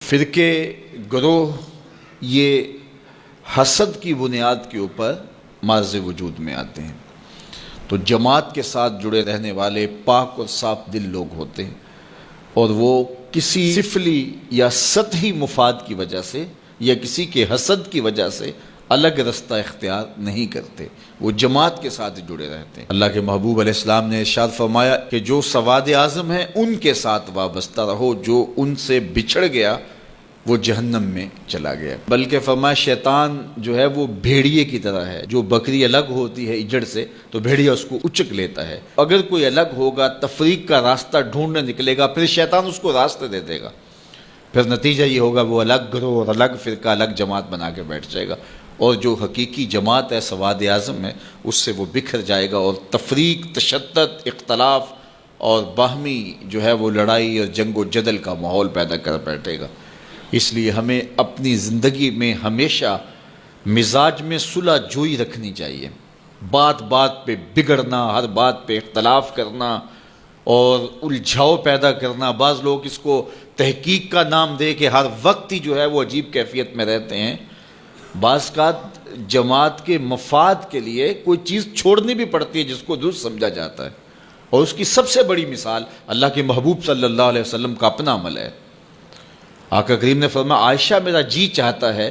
فرقے گروہ یہ حسد کی بنیاد کے اوپر معرض وجود میں آتے ہیں، تو جماعت کے ساتھ جڑے رہنے والے پاک اور صاف دل لوگ ہوتے ہیں، اور وہ کسی سفلی یا سطحی مفاد کی وجہ سے یا کسی کے حسد کی وجہ سے الگ رستہ اختیار نہیں کرتے، وہ جماعت کے ساتھ جڑے رہتے ہیں۔ اللہ کے محبوب علیہ السلام نے ارشاد فرمایا کہ جو سواد اعظم ہیں ان کے ساتھ وابستہ رہو، جو ان سے بچھڑ گیا وہ جہنم میں چلا گیا۔ بلکہ فرمایا شیطان جو ہے وہ بھیڑیے کی طرح ہے، جو بکری الگ ہوتی ہے اجڑ سے تو بھیڑیا اس کو اچک لیتا ہے، اگر کوئی الگ ہوگا تفریق کا راستہ ڈھونڈنے نکلے گا، پھر شیطان اس کو راستے دے دے گا، پھر نتیجہ یہ ہوگا وہ الگ گروہ اور الگ فرقہ الگ جماعت بنا کے بیٹھ جائے گا، اور جو حقیقی جماعت ہے سواد اعظم ہے اس سے وہ بکھر جائے گا، اور تفریق، تشدد، اختلاف اور باہمی جو ہے وہ لڑائی اور جنگ و جدل کا ماحول پیدا کر بیٹھے گا۔ اس لیے ہمیں اپنی زندگی میں ہمیشہ مزاج میں صلح جوئی رکھنی چاہیے، بات بات پہ بگڑنا، ہر بات پہ اختلاف کرنا اور الجھاؤ پیدا کرنا، بعض لوگ اس کو تحقیق کا نام دے کے ہر وقت ہی جو ہے وہ عجیب کیفیت میں رہتے ہیں۔ بعض کا جماعت کے مفاد کے لیے کوئی چیز چھوڑنی بھی پڑتی ہے جس کو درست سمجھا جاتا ہے، اور اس کی سب سے بڑی مثال اللہ کے محبوب صلی اللہ علیہ وسلم کا اپنا عمل ہے۔ آقا کریم نے فرمایا عائشہ میرا جی چاہتا ہے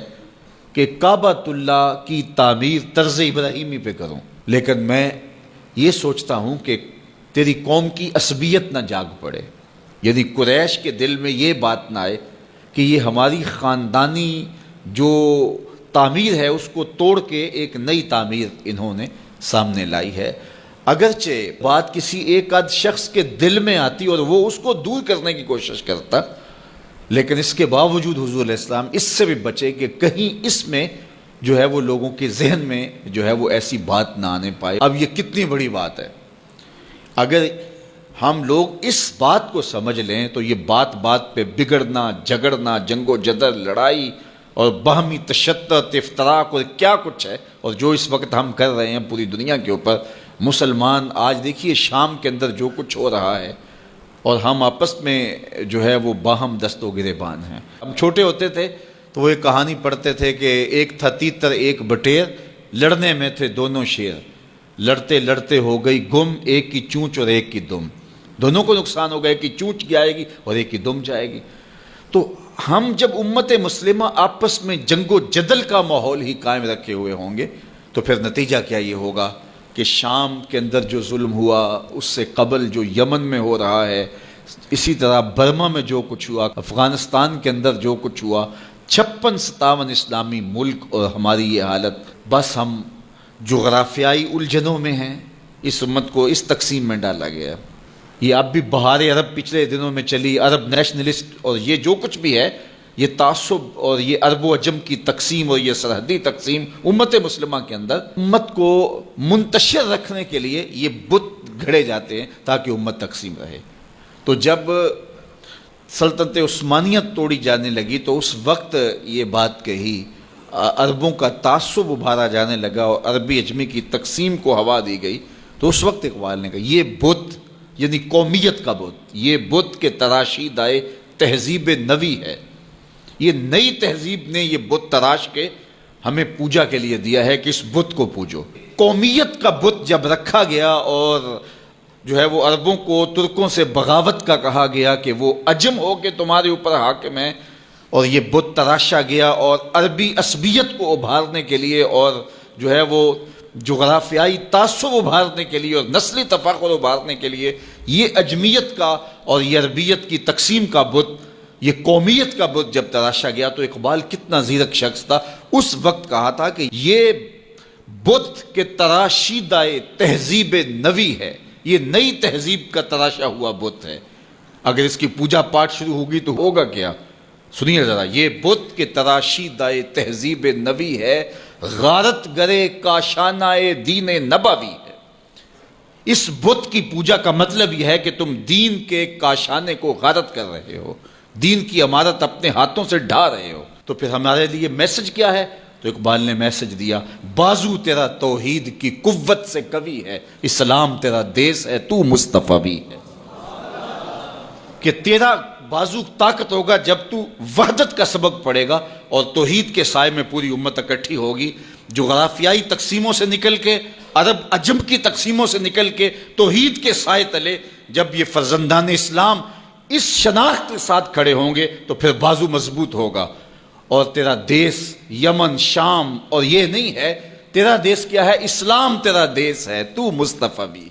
کہ کعبۃ اللہ کی تعمیر طرز ابراہیمی پہ کروں، لیکن میں یہ سوچتا ہوں کہ تیری قوم کی عصبیت نہ جاگ پڑے، یعنی قریش کے دل میں یہ بات نہ آئے کہ یہ ہماری خاندانی جو تعمیر ہے اس کو توڑ کے ایک نئی تعمیر انہوں نے سامنے لائی ہے۔ اگرچہ بات کسی ایک آدھ شخص کے دل میں آتی اور وہ اس کو دور کرنے کی کوشش کرتا، لیکن اس کے باوجود حضور علیہ السلام اس سے بھی بچے کہ کہیں اس میں جو ہے وہ لوگوں کے ذہن میں جو ہے وہ ایسی بات نہ آنے پائے۔ اب یہ کتنی بڑی بات ہے، اگر ہم لوگ اس بات کو سمجھ لیں تو یہ بات بات پہ بگڑنا، جھگڑنا، جنگ و جدل، لڑائی اور باہمی تشدد، افتراق اور کیا کچھ ہے، اور جو اس وقت ہم کر رہے ہیں پوری دنیا کے اوپر، مسلمان آج دیکھیے شام کے اندر جو کچھ ہو رہا ہے، اور ہم آپس میں جو ہے وہ باہم دست و گریبان ہیں۔ ہم چھوٹے ہوتے تھے تو وہ ایک کہانی پڑھتے تھے کہ ایک تھا تیتر ایک بٹیر، لڑنے میں تھے دونوں شیر، لڑتے لڑتے ہو گئی گم، ایک کی چونچ اور ایک کی دم، دونوں کو نقصان ہو گیا، ایک کی چونچ جائے گی اور ایک کی دم جائے گی۔ تو ہم جب امت مسلمہ آپس میں جنگ و جدل کا ماحول ہی قائم رکھے ہوئے ہوں گے تو پھر نتیجہ کیا یہ ہوگا کہ شام کے اندر جو ظلم ہوا، اس سے قبل جو یمن میں ہو رہا ہے، اسی طرح برما میں جو کچھ ہوا، افغانستان کے اندر جو کچھ ہوا، 56-57 اسلامی ملک، اور ہماری یہ حالت، بس ہم جغرافیائی الجھنوں میں ہیں۔ اس امت کو اس تقسیم میں ڈالا گیا ہے۔ یہ اب بھی بہار عرب پچھلے دنوں میں چلی، عرب نیشنلسٹ اور یہ جو کچھ بھی ہے، یہ تعصب اور یہ عرب و عجم کی تقسیم اور یہ سرحدی تقسیم امت مسلمہ کے اندر امت کو منتشر رکھنے کے لیے یہ بت گھڑے جاتے ہیں تاکہ امت تقسیم رہے۔ تو جب سلطنت عثمانیت توڑی جانے لگی تو اس وقت یہ بات کہی، عربوں کا تعصب ابھارا جانے لگا اور عربی عجمی کی تقسیم کو ہوا دی گئی، تو اس وقت اقبال نے کہا یہ بت یعنی قومیت کا بت، یہ بت کے تراشیدہ تہذیب نوی ہے، یہ نئی تہذیب نے یہ بت تراش کے ہمیں پوجا کے لیے دیا ہے کہ اس بت کو پوجو۔ قومیت کا بت جب رکھا گیا اور جو ہے وہ عربوں کو ترکوں سے بغاوت کا کہا گیا کہ وہ عجم ہو کے تمہارے اوپر حاکم ہیں، اور یہ بت تراشا گیا اور عربی عصبیت کو ابھارنے کے لیے اور جو ہے وہ جغرافیائی تعصب ابھارنے کے لیے اور نسلی تفاخر ابھارنے کے لیے یہ عجمیت کا اور یہ عربیت کی تقسیم کا بت، یہ قومیت کا بت جب تراشا گیا تو اقبال کتنا زیرک شخص تھا، اس وقت کہا تھا کہ یہ بت کے تراشیدہ تہذیب نوی ہے، یہ نئی تہذیب کا تراشا ہوا بت ہے، اگر اس کی پوجا پاٹ شروع ہوگی تو ہوگا کیا؟ سنیے ذرا، یہ بت کے تراشیدہ تہذیب نوی ہے، غارت گرے کاشانہ دین نبوی ہے۔ اس بت کی پوجا کا مطلب یہ ہے کہ تم دین کے کاشانے کو غارت کر رہے ہو، دین کی عمارت اپنے ہاتھوں سے ڈھا رہے ہو۔ تو پھر ہمارے لیے میسج کیا ہے؟ تو اقبال نے میسج دیا، بازو تیرا توحید کی قوت سے قوی ہے، اسلام تیرا دیس ہے، تو مصطفی بھی ہے، کہ تیرا بازو طاقت ہوگا جب تو وحدت کا سبق پڑھے گا اور توحید کے سائے میں پوری امت اکٹھی ہوگی. جغرافیائی تقسیموں سے نکل کے، عرب عجم کی تقسیموں سے نکل کے توحید کے سائے تلے جب یہ فرزندان اسلام اس شناخت کے ساتھ کھڑے ہوں گے تو پھر بازو مضبوط ہوگا. اور تیرا دیس یمن، شام اور یہ نہیں ہے، تیرا دیس کیا ہے؟ اسلام تیرا دیس ہے، تو مصطفی.